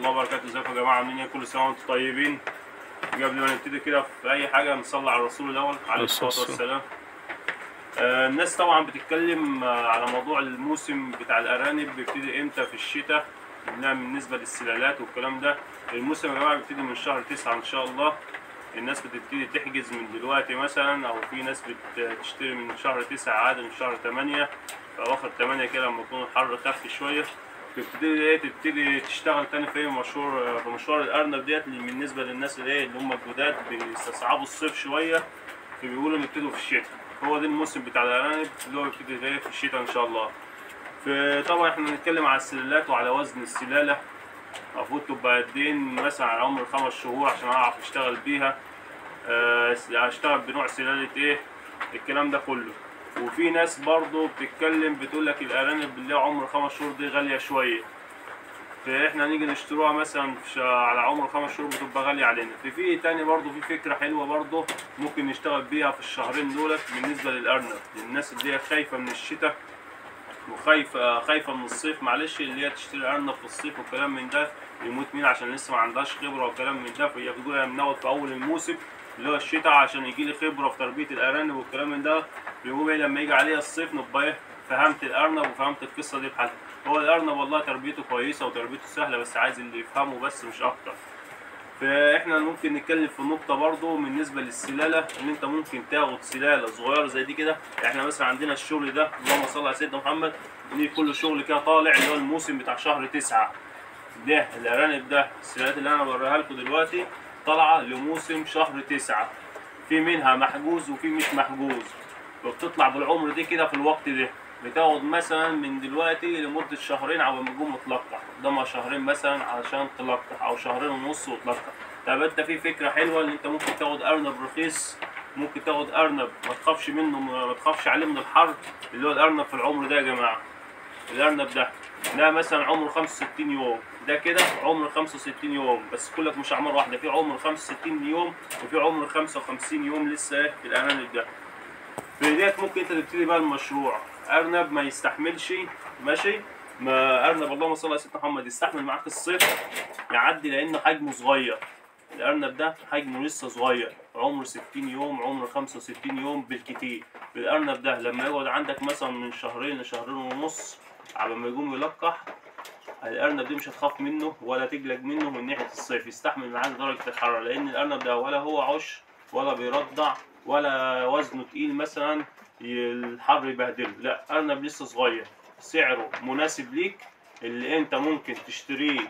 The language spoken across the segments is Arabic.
الله وبركاته. ازيكم يا جماعه؟ عاملين ايه؟ كل سنه وانتم طيبين. قبل ما نبتدي كده في اي حاجه نصلي على الرسول الاول عليه الصلاه والسلام. الناس طبعا بتتكلم على موضوع الموسم بتاع الارانب بيبتدي امتى في الشتاء بالنسبه للسلالات والكلام ده. الموسم يا جماعه بيبتدي من شهر 9 ان شاء الله. الناس بتبتدي تحجز من دلوقتي مثلا، او في ناس بتشتري من شهر 9 عادي، من شهر 8 في اواخر 8 كده لما يكون الحر خف شويه. تبتدي تشتغل تاني في مشوار الارنب ديت. بالنسبه للناس اللي هم الجداد بيستصعبوا الصيف شويه، فبيقولوا نبتدوا في الشتاء. هو ده الموسم بتاع الارانب اللي هو بيبتدي في الشتاء ان شاء الله. طبعا احنا هنتكلم على السلالات وعلى وزن السلاله، المفروض تبقى قد ايه مثلا على عمر 5 شهور عشان اعرف اشتغل بيها. اشتغل بنوع سلاله ايه، الكلام ده كله. وفي ناس برضو بتتكلم بتقول لك الارانب اللي عمر 5 شهور دي غاليه شويه، فاحنا نيجي نشتروها مثلا على عمر 5 شهور بتبقى غاليه علينا. في تاني برضو في فكره حلوه برضو ممكن نشتغل بيها في الشهرين دولت بالنسبه للارنب، للناس اللي هي خايفه من الشتاء وخايفه من الصيف، معلش، اللي هي تشتري ارنب في الصيف والكلام من ده يموت مين عشان لسه ما عندهاش خبره والكلام من ده. فهي بتقول انا منوت في اول الموسم اللي هو الشتاء عشان يجي لي خبره في تربيه الارانب والكلام من ده. بيقول ايه لما يجي عليها الصيف نبقى ايه، فهمت الارنب وفهمت القصه دي بحالها. هو الارنب والله تربيته كويسه وتربيته سهله، بس عايز اللي يفهمه بس مش اكتر. فاحنا ممكن نتكلم في نقطه برضو بالنسبه للسلاله، ان انت ممكن تاخد سلاله صغيره زي دي كده. احنا مثلا عندنا الشغل ده اللهم صل على سيدنا محمد، دي كل شغل كده طالع اللي هو الموسم بتاع شهر 9 ده. الارانب ده السلالات اللي انا بوريها لكم دلوقتي طالعه لموسم شهر 9، في منها محجوز وفي مش محجوز، وبتطلع بالعمر دي كده في الوقت ده. بتاخد مثلا من دلوقتي لمده شهرين على ما تقوم متلقح، قدامها شهرين مثلا علشان تلقح، او شهرين ونص وتلقح. طب انت في فكره حلوه ان انت ممكن تاخد ارنب رخيص، ممكن تاخد ارنب ما تخافش منه، ما تخافش عليه من الحر، اللي هو الارنب في العمر ده يا جماعه. الارنب ده مثلا عمره 65 يوم، ده كده عمر 65 يوم، بس كلك مش اعمار واحده، في عمر 65 يوم وفي عمر 55 يوم لسه في الارانب ده. في ديت ممكن انت تبتدي بقى المشروع. ارنب ما يستحملش، ماشي، ما ارنب اللهم صل على سيدنا محمد يستحمل معاك الصيف يعدي لانه حجمه صغير. الارنب ده حجمه لسه صغير، عمره 60 يوم، عمره 65 يوم بالكتير. الارنب ده لما يقعد عندك مثلا من شهرين لشهرين ونص على ما يقوم يلقح، الارنب دي مش هتخاف منه ولا تقلق منه من ناحيه الصيف، يستحمل معاك درجه الحراره. لان الارنب ده ولا هو عش ولا بيرضع ولا وزنه تقيل مثلا الحر يبهدله، لا، ارنب لسه صغير، سعره مناسب ليك، اللي انت ممكن تشتريه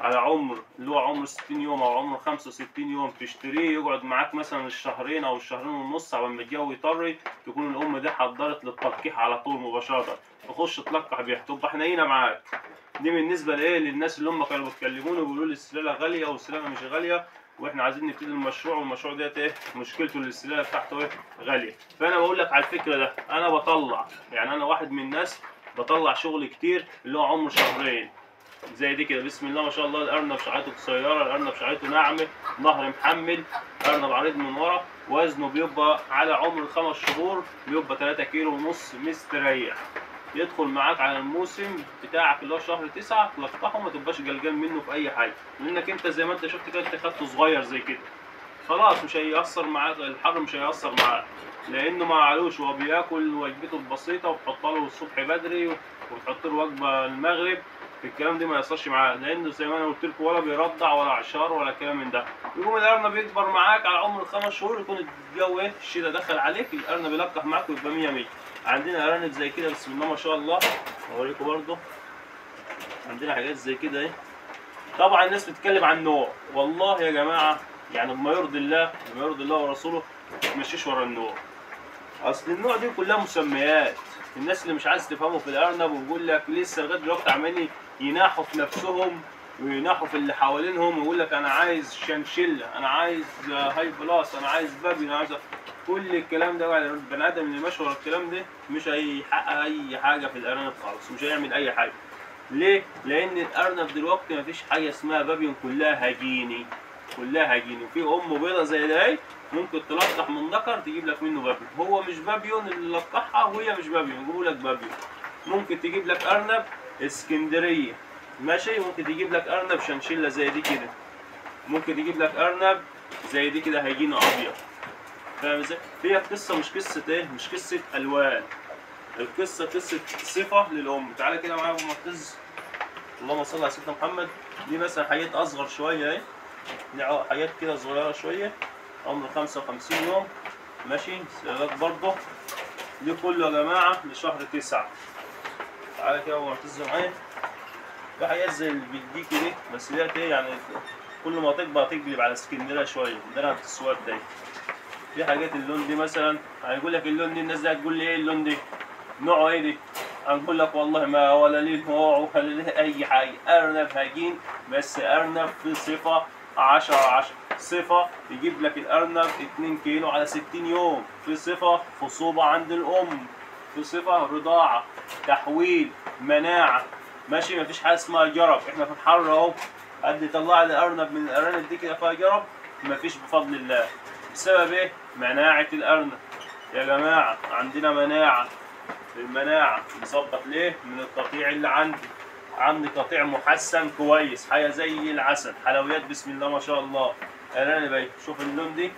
على عمر اللي هو عمر 60 يوم او عمر 65 يوم، تشتريه يقعد معاك مثلا الشهرين او الشهرين ونص على ما الجو يطري، تكون الام دي حضرت للتلقيح على طول مباشره، تخش تلقح بيها تبقى حنينه معاك. دي بالنسبه لايه، للناس اللي هم كانوا بيتكلموني وبيقولوا لي السلاله غاليه والسلاله مش غاليه، واحنا عايزين نبتدي المشروع، والمشروع ديت ايه مشكلته اللي السلاله بتاعته ايه غاليه. فانا بقول لك على الفكره ده، انا بطلع، يعني انا واحد من الناس بطلع شغل كتير اللي هو عمر شهرين زي دي كده. بسم الله ما شاء الله، الارنب شعرته قصيره، الارنب شعرته ناعمه، ظهر محمل، ارنب عريض من ورا، وزنه بيبقى على عمر 5 شهور بيبقى 3 كيلو ونص مستريح. يدخل معاك على الموسم بتاعك اللي هو شهر 9 تلقحه، ما تبقاش قلقان منه في اي حاجه، لانك انت زي ما انت شفت كده انت خدته صغير زي كده، خلاص مش هيأثر معاك الحر، مش هيأثر معاك، لانه ما علوش، هو بياكل وجبته البسيطه وبتحط له الصبح بدري وبتحط له وجبه المغرب. الكلام ده ما يأثرش معاه، لانه زي ما انا قلت لكم ولا بيرضع ولا عشار ولا كلام من ده. يقوم الارنب يكبر معاك على عمر 5 شهور، يكون الجو ايه الشتاء دخل عليك، الارنب يلقح معاك ويبقى 100 100. عندنا ارانب زي كده بسم الله ما شاء الله، اوريكم برضه عندنا حاجات زي كده ايه. طبعا الناس بتتكلم عن نوع، والله يا جماعه يعني بما يرضي الله، بما يرضي الله ورسوله، ما تمشيش ورا النوع. اصل النوع دي كلها مسميات. الناس اللي مش عايز تفهموا في الارنب وبيقول لك لسه لغايه دلوقتي عمالين يناحوا في نفسهم ويناحوا في اللي حوالينهم، ويقول لك انا عايز شنشله، انا عايز هاي بلاس، انا عايز بابي، انا عايز كل الكلام ده. يعني البني ادم اللي ماشي ورا الكلام ده مش هيحقق اي حاجه في الارانب خالص، مش هيعمل اي حاجه. ليه؟ لان الارنب دلوقتي مفيش حاجه اسمها بابيون، كلها هجيني، كلها هجيني. وفي ام بيضه زي ده اهي ممكن تلقح من ذكر تجيب لك منه بابيون، هو مش بابيون اللي لقحها وهي مش بابيون، يجيبوا لك بابيون. ممكن تجيب لك ارنب اسكندريه ماشي. ممكن يجيب لك ارنب شنشله زي دي كده، ممكن يجيب لك ارنب زي دي كده هيجينا ابيض. فاهم ازاي؟ هي القصه مش قصه ايه، مش قصه الوان، القصه قصه صفه للام. تعالى كده معايا يا ابو معتز، اللهم صل على سيدنا محمد. دي مثلا حاجات اصغر شويه اهي، دي حاجات كده صغيره شويه، عمر 55 يوم. ماشي. سيارات برضه. دي كله يا جماعه لشهر 9. تعالى كده يا ابو معتز معايا. في حاجات زي اللي بيديكي دي، بس ديت ايه يعني، كل ما تكبر تقلب على اسكندريه شويه، درجه السواد ده. في حاجات اللون دي مثلا، هيقول لك اللون دي، الناس دي هتقول لي ايه اللون دي؟ نوعه ايه دي؟ هنقول لك والله ما ولا ليه نوع ولا ليه اي حاجه، ارنب هجين، بس ارنب في صفه 10/10. صفه يجيب لك الارنب 2 كيلو على 60 يوم، في صفه خصوبه عند الام، في صفه رضاعه، تحويل، مناعه. ماشي. مفيش حاجه اسمها جرب. احنا في الحر اهو، قد يطلع لي ارنب من الارانب دي كده فيها جرب؟ مفيش بفضل الله. بسبب ايه؟ مناعه الارنب يا جماعه. عندنا مناعه، المناعه مظبط ليه؟ من القطيع اللي عندي قطيع محسن كويس، حاجه زي العسل، حلويات بسم الله ما شاء الله. ارانب اهي، شوف اللون دي،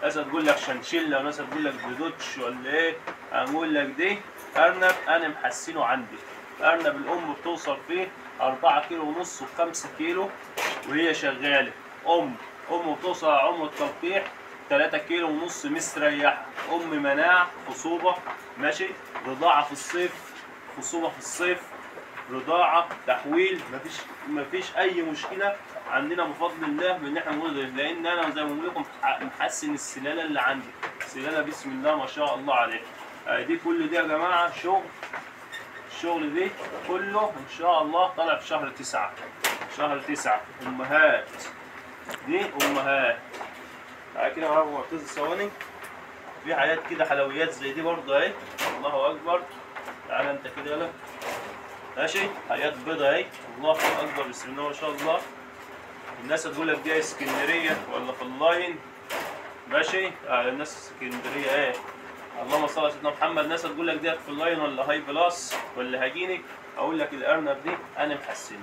ناس تقول لك شنشله وناس تقول لك بدوتش ولا ايه. هنقول لك دي ارنب انا محسنه عندي. ارنب الام بتوصل فيه 4 كيلو ونص و5 كيلو وهي شغاله. ام بتوصل على عمر التلقيح 3 كيلو ونص مستريحه. مناعه، خصوبه. ماشي. رضاعه في الصيف، خصوبه في الصيف، رضاعه، تحويل، مفيش اي مشكله عندنا بفضل الله من ان احنا نقول ده، لان انا زي ما بقول لكم محسن السلاله اللي عندي، سلاله بسم الله ما شاء الله عليها. دي كل دي يا جماعه الشغل دي كله ان شاء الله طالع في شهر 9. شهر 9 امهات، دي امهات. تعالى كده معايا ابو معتز ثواني. في حاجات كده حلويات زي دي برضه اهي، الله اكبر. تعالى انت كده يلا. ماشي. حاجات بيضة اهي، الله اكبر بسم الله ما شاء الله. الناس هتقول لك دي اسكندريه ولا في اللاين. ماشي. الناس اسكندريه ايه، اللهم صل على سيدنا محمد. الناس هتقول لك ديت في اللاين ولا هاي بلاس ولا هجيني. اقول لك الارنب دي انا محسنها،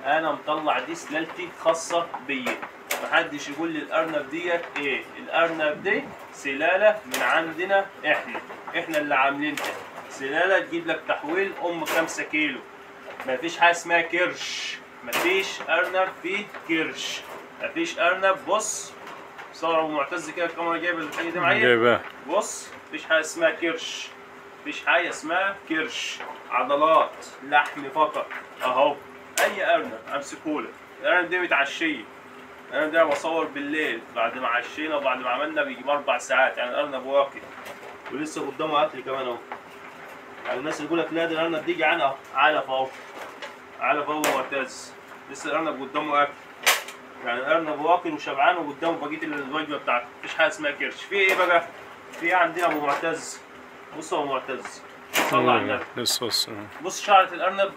انا مطلع دي سلالتي خاصه بيا. محدش يقول لي الارنب ديت ايه. الارنب دي سلاله من عندنا احنا اللي عاملينها. سلاله تجيب لك تحويل 5 كيلو. مفيش حاجه اسمها كرش، مفيش ارنب فيه كرش، مفيش ارنب. بص صور ابو معتز كده، الكاميرا جايبه الحاجه دي معايا. جايبها. بص مفيش حاجه اسمها كرش، مفيش حاجه اسمها كرش. عضلات، لحم فقط اهو. اي ارنب امسكهولك. الارنب دي متعشيه. الارنب ده بصور بالليل بعد ما عشينا وبعد ما عملنا بيجي 4 ساعات، يعني الارنب واكل ولسه قدامه اكل كمان اهو. يعني الناس اللي يقول لك لا ده الارنب دي جعان اهو، علف اهو، علف اهو معتز، لسه الارنب قدامه اكل. يعني الارنب واكل وشبعان وقدامه بقيه الوجبه بتاعته. مفيش حاجه اسمها كرش. في ايه بقى؟ في عندنا ابو معتز. بص يا ابو معتز، صلى على النبي. بص شعره الارنب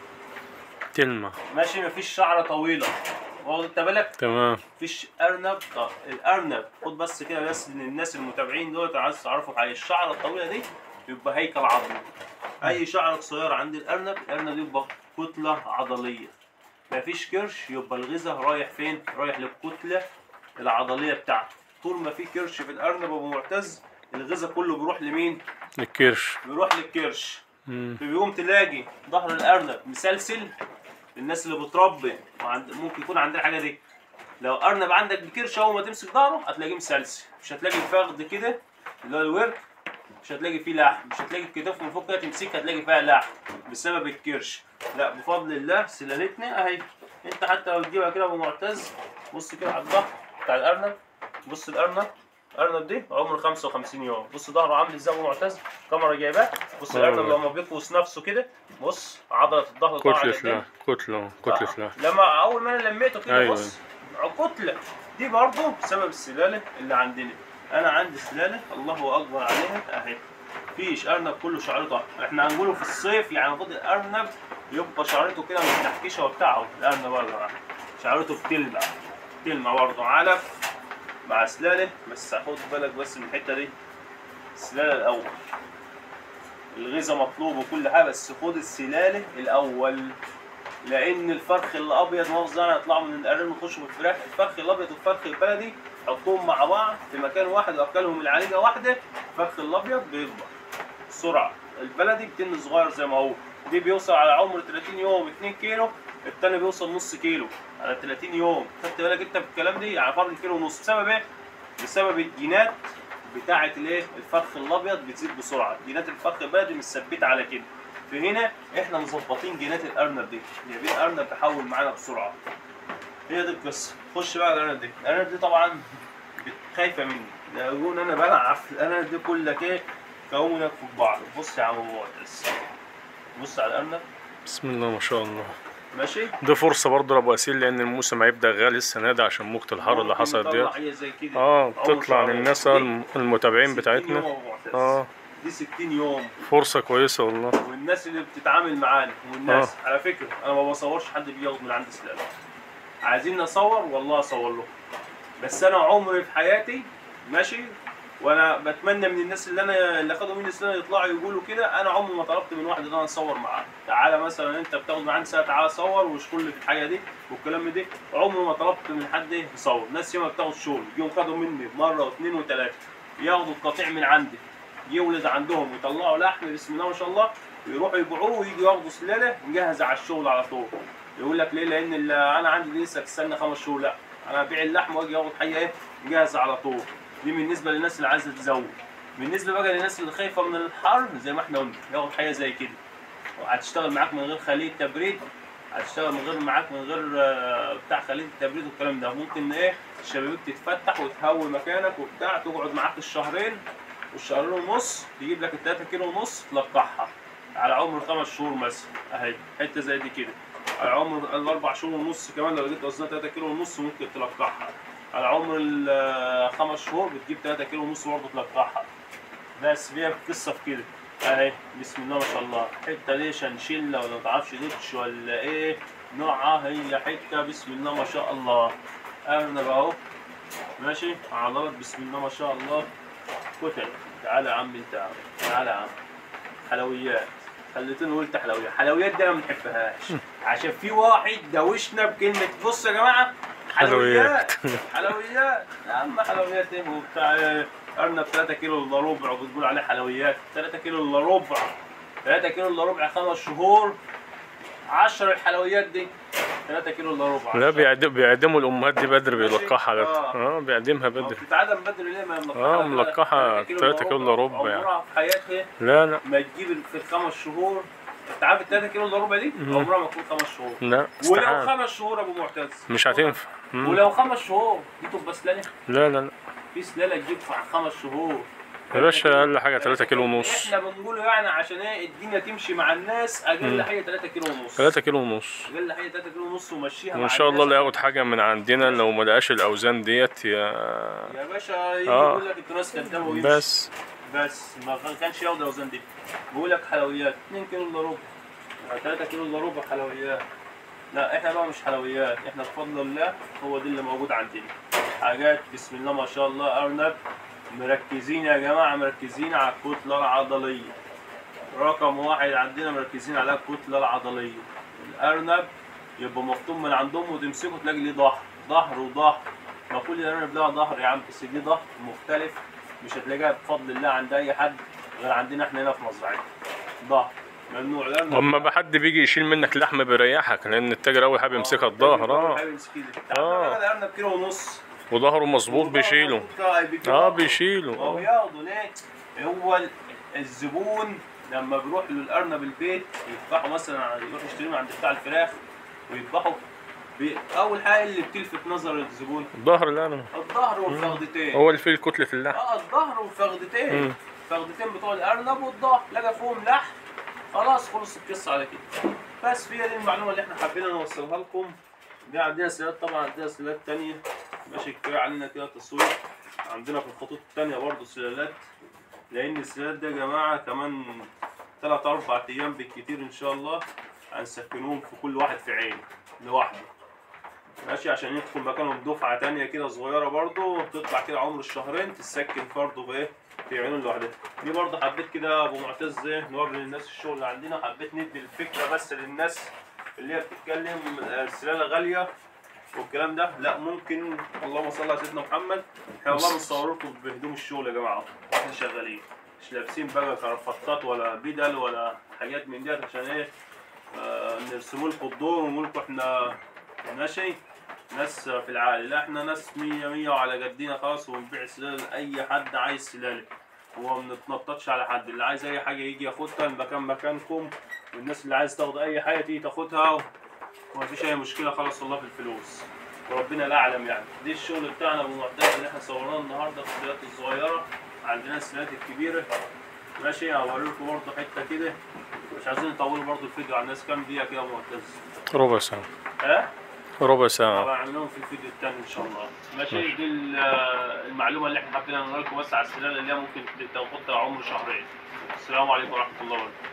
تلمع. ماشي. مفيش شعره طويله، واخد انت بالك؟ تمام. مفيش ارنب. الارنب خد بس كده، بس للناس المتابعين دول عايز تعرفوا حاجه. الشعره الطويله دي يبقى هيكل عظمي. اي شعره قصيره عند الارنب يبقى كتله عضليه. مفيش كرش يبقى الغذاء رايح فين؟ رايح للكتله العضليه بتاعته. طول ما في كرش في الارنب ابو معتز، الغذاء كله بيروح لمين؟ الكرش. بيروح للكرش. فبيقوم تلاقي ظهر الارنب مسلسل. الناس اللي بتربي ممكن يكون عندها الحاجه دي. لو ارنب عندك بكرش اول ما تمسك ظهره هتلاقيه مسلسل، مش هتلاقي الفخذ كده اللي هو الورك، مش هتلاقي فيه لحم، مش هتلاقي الكتاف من فوق كده تمسكها هتلاقي فيها لحم بسبب الكرش. لا بفضل الله سلالتنا اهي. انت حتى لو تجيبها كده ابو معتز، بص كده على الظهر بتاع الارنب. بص الارنب دي عمره 55 يوم. بص ظهره عامل ازاي ابو معتز، الكاميرا جايباه. بص الارنب لما بيقوس نفسه كده، بص عضله الظهر طالعه كتله كتله. لما اول ما انا لميته كده أيوة. بص كتله. دي برضه بسبب السلاله اللي عندنا. انا عندي سلاله الله اكبر عليها اهي. مفيش ارنب كله شعرته. احنا هنقوله في الصيف يعني المفروض الارنب يبقى شعرته كده متنحكشه وبتاعه. الارنب برضه شعرته بتلمع برضه علف مع سلاله. بس خد بالك بس من الحته دي، السلاله الاول. الغذاء مطلوب وكل حاجه، بس خد السلاله الاول. لان الفرخ الابيض مؤاخذة يعني يطلعوا من الارانب ويخشوا في الفراخ. الفرخ الابيض والفرخ البلدي حطهم مع بعض في مكان واحد واكلهم العليقه واحده، الفرخ الابيض بيكبر بسرعه، البلدي بتن صغير زي ما هو. دي بيوصل على عمر 30 يوم 2 كيلو، التاني بيوصل نص كيلو على 30 يوم. خدت بالك انت بالكلام دي؟ يعني فرق كيلو ونص. بسبب ايه؟ بسبب الجينات بتاعه الايه؟ الفرخ الابيض بتزيد بسرعه، جينات الفرخ البلدي متثبته على كده. فهنا احنا مظبطين جينات الارنب دي، جايبين ارنب تحول معانا بسرعه. هي دي القصه. خش بقى على الارنب دي. الارنب دي طبعا خايفه مني، يقولون انا بلعب في الارنب دي كلك ايه؟ كونك في بعض. بص يا عم ابو معتز، بص على الارنب. بسم الله ما شاء الله. ماشي. دي فرصة برضه لأبو أسيل لأن الموسم هيبدأ غالي السنة دي عشان موجة الحر اللي حصلت ديت. بتطلع للناس المتابعين بتاعتنا. دي 60 يوم. فرصة كويسة والله. والناس اللي بتتعامل معانا والناس على فكرة أنا ما بصورش حد بياخد من عند سلالة. عايزين نصور والله أصور له. بس أنا عمري في حياتي ماشي، وانا بتمنى من الناس اللي خدوا مني السنه يطلعوا يقولوا كده. انا عمري ما طلبت من واحد ان انا اصور معاه. تعالى مثلا انت بتاخد معانا سنه تعالى صور واشكر لي في الحاجه دي والكلام ده. عمري ما طلبت من حد يصور. ناس ياما بتاخد شغل، يوم خدوا مني مره واثنين وثلاثه، ياخدوا القطيع من عندي يولد عندهم ويطلعوا لحم بسم الله ما شاء الله، ويروحوا يبيعوه ويجوا ياخدوا سلاله مجهزه على الشغل على طول. يقول لك ليه؟ لان انا عندي لسه تستنى 5 شهور. لا، انا ابيع اللحم واجي اخد حاجه ايه مجهزه على طول. دي بالنسبه للناس اللي عايزه تزود. بالنسبه بقى للناس اللي خايفه من الحر زي ما احنا قلنا، ياخد حاجه زي كده. هتشتغل معاك من غير خليه تبريد، هتشتغل من غير معاك من غير بتاع خليه التبريد والكلام ده. ممكن ايه الشبابيك تتفتح وتهوي مكانك وبتاع، تقعد معاك الشهرين والشهرين ونص، تجيب لك ال3 كيلو ونص تلقحها على عمر 5 شهور مثلا. اهي حته زي دي كده على عمر ال4 شهور ونص. كمان لو جيت وزنها 3 كيلو ونص ممكن تلقحها. على عمر ال5 شهور بتجيب 3 كيلو ونص برضه تلقحها. بس هي قصه في كده. اهي بسم الله ما شاء الله. حته دي شنشله ولا ما تعرفش دوتش ولا ايه نوعها، هي حته بسم الله ما شاء الله. ارنب اهو ماشي عضلات بسم الله ما شاء الله. كتل. تعالى يا عم انت، تعالى يا عم. حلويات، خليتني قلت حلويات. حلويات دي انا ما بنحبهاش عشان في واحد دوشنا بكلمه. بص يا جماعه، حلويات حلويات يا عم. حلويات ايه وبتاع؟ ارنب 3 كيلو الا ربع وبتقول عليه حلويات. 3 كيلو الا ربع، 3 كيلو الا ربع 5 شهور 10 الحلويات دي 3 كيلو الا ربع. لا بيعدموا الامهات دي بدري بيلقحها. بيعدمها بدري. بتتعدم بدري ليه؟ ما ملقحها. ملقحها 3 كيلو الا ربع يعني. عمرها في حياتها لا ما تجيب في ال5 شهور. انت عارف ال 3 كيلو الا ربع دي عمرها ما تكون 5 شهور. لا ولو 5 شهور ابو معتز مش هتنفع. ولو 5 شهور دي تبقى سلاله. لا في سلاله تجيب في 5 شهور يا باشا. اقل حاجه 3 كيلو ونص. احنا بنقوله يعني عشان ايه الدنيا تمشي مع الناس. اقل حاجه 3 كيلو ونص. 3 كيلو ونص. اقل حاجه 3 كيلو ونص ومشيها. وان شاء الله اللي ياخد حاجه من عندنا لو ما لقاش الاوزان ديت يا باشا يجي يقول لك انتوا ناس كدابه ويمشي. بس ما كانش ياخد الاوزان دي. بيقول لك حلويات 2 كيلو الا ربع 3 كيلو الا ربع حلويات. لا احنا بقى مش حلويات، احنا بفضل الله هو دي اللي موجود عندنا. حاجات بسم الله ما شاء الله. ارنب مركزين يا جماعه، مركزين على الكتله العضليه. رقم واحد عندنا مركزين على الكتله العضليه. الارنب يبقى مفطوم من عندهم وتمسكه تلاقي ليه ظهر وظهر. ما كل الارنب لها ظهر يا عم، بس دي ظهر مختلف مش هتلاقيها بفضل الله عند اي حد غير عندنا احنا هنا في مزرعتنا. ظهر ممنوع. اما حد بيجي يشيل منك لحم بيريحك لان التاجر اول حاجه بيمسكها الظهر. الارنب كيلو ونص وظهره مظبوط بيشيله. بيشيله. هو بياخده ليه؟ هو الزبون لما بيروح للارنب البيت يذبحه مثلا، يروح يشتريه من عند بتاع الفراخ ويذبحه، اول حاجه اللي بتلفت نظر الزبون الظهر. لا الظهر والفخدتين. هو اللي فيه كتله اللحم. الظهر والفخدتين. الفخدتين بتوع الارنب والظهر لقى فيهم لحم خلاص خلص القصه على كده. بس هي دي المعلومه اللي احنا حابين نوصلها لكم. دي عندنا سلالات طبعا، عندنا سلالات تانية ماشي كفايه علينا كده تصوير. عندنا في الخطوط التانية برضه سلالات، لان السلالات دي يا جماعه كمان 3 4 ايام بالكتير ان شاء الله هنسكنوهم في كل واحد في عين لوحده ماشي، عشان يدخل مكانهم دفعه تانية كده صغيره برضه تطلع كده عمر الشهرين تسكن برضه بايه في عيون لوحدها. دي برضه حبيت كده ابو معتز نوري للناس الشغل اللي عندنا. حبيت ندي الفكره بس للناس اللي هي بتتكلم السلاله غاليه والكلام ده، لا ممكن. اللهم صل على سيدنا محمد. احنا والله بنصور لكم بهدوم الشغل يا جماعه واحنا شغالين، مش لابسين بقى كرافتات ولا بدل ولا حاجات من ديت عشان ايه نرسموا لكم الدور ونقول لكم احنا ماشي ناس في العالي. لا احنا ناس مية مية وعلى قدينا خلاص، ونبيع سلال لاي حد عايز سلاله، وما بنتنططش على حد. اللي عايز اي حاجه يجي ياخدها، المكان مكانكم، والناس اللي عايز تاخد اي حاجه تيجي تاخدها وما فيش اي مشكله خالص والله في الفلوس، وربنا لا اعلم. يعني دي الشغل بتاعنا ابو معتز اللي احنا صورناه النهارده في السلالات الصغيره. عندنا السلالات الكبيره ماشي. هوري لكم برضه حته كده، مش عايزين نطول برضه الفيديو على الناس. كام دقيقه كده يا ابو معتز؟ ربع ساعة. ها؟ ربع ساعة. طبعا هعملهم في الفيديو الثاني ان شاء الله. ماشي. دي المعلومه اللي احنا حابين نقولها لكم بس على السلاله اللي هي ممكن تاخدها عمر شهرين. السلام عليكم ورحمه الله وبركاته.